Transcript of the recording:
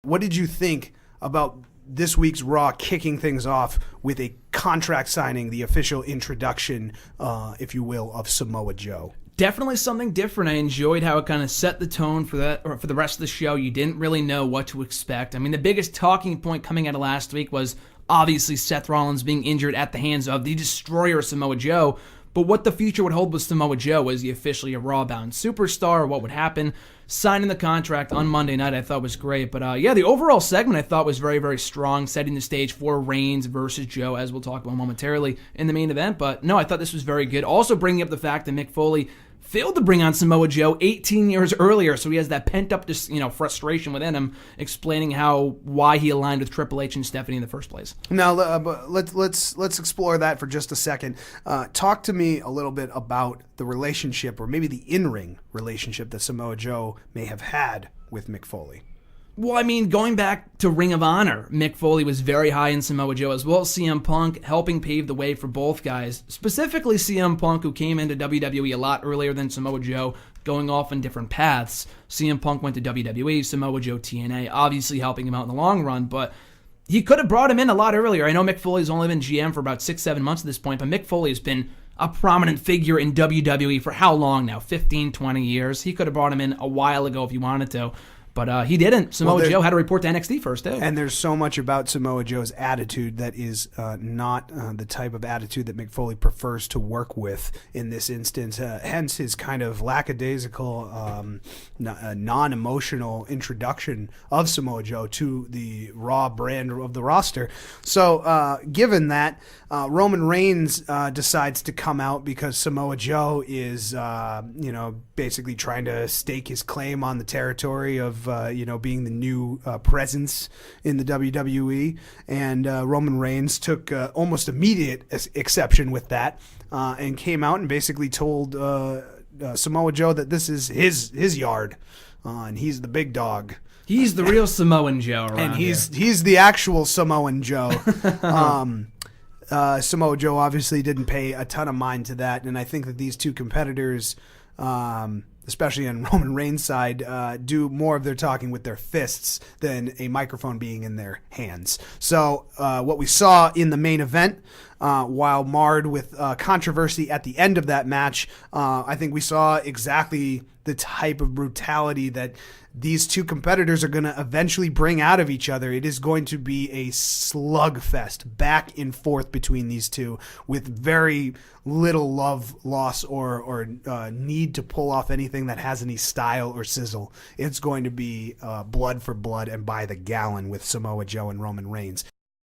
What did you think about this week's Raw kicking things off with a contract signing, the official introduction, if you will, of Samoa Joe? Definitely something different. I enjoyed how it kind of set the tone for that, or for the rest of the show. You didn't really know what to expect. I mean, the biggest talking point coming out of last week was obviously Seth Rollins being injured at the hands of the destroyer Samoa Joe. But what the future would hold with Samoa Joe, was he officially a Raw-bound superstar? What would happen? Signing the contract on Monday night I thought was great. But the overall segment I thought was very, very strong, setting the stage for Reigns versus Joe, as we'll talk about momentarily in the main event. But no, I thought this was very good. Also bringing up the fact that Mick Foley failed to bring on Samoa Joe 18 years earlier, so he has that pent-up frustration within him, explaining why he aligned with Triple H and Stephanie in the first place. Now, let's explore that for just a second. Talk to me a little bit about the relationship, or maybe the in-ring relationship, that Samoa Joe may have had with Mick Foley. Well, I mean, going back to Ring of Honor, Mick Foley was very high in Samoa Joe, as well as CM Punk, helping pave the way for both guys. Specifically CM Punk, who came into WWE a lot earlier than Samoa Joe, going off in different paths. CM Punk went to WWE, Samoa Joe TNA, obviously helping him out in the long run, but he could have brought him in a lot earlier. I know Mick Foley's only been GM for about 6-7 months at this point, but Mick Foley has been a prominent figure in WWE for how long now? 15, 20 years. He could have brought him in a while ago if he wanted to. But he didn't. Samoa Joe had to report to NXT first, too. And there's so much about Samoa Joe's attitude that is not the type of attitude that Mick Foley prefers to work with in this instance. Hence his kind of lackadaisical, non-emotional introduction of Samoa Joe to the Raw brand of the roster. So given that, Roman Reigns decides to come out because Samoa Joe is, basically trying to stake his claim on the territory of being the new presence in the WWE, and Roman Reigns took almost immediate exception with that, and came out and basically told Samoa Joe that this is his yard, and he's the big dog. He's the real Samoan Joe around and he's the actual Samoan Joe. Samoa Joe obviously didn't pay a ton of mind to that, and I think that these two competitors, especially on Roman Reigns' side, do more of their talking with their fists than a microphone being in their hands. So what we saw in the main event, while marred with controversy at the end of that match, I think we saw exactly the type of brutality that these two competitors are going to eventually bring out of each other. It is going to be a slugfest back and forth between these two, with very little love loss or need to pull off anything that has any style or sizzle. It's going to be blood for blood and by the gallon with Samoa Joe and Roman Reigns.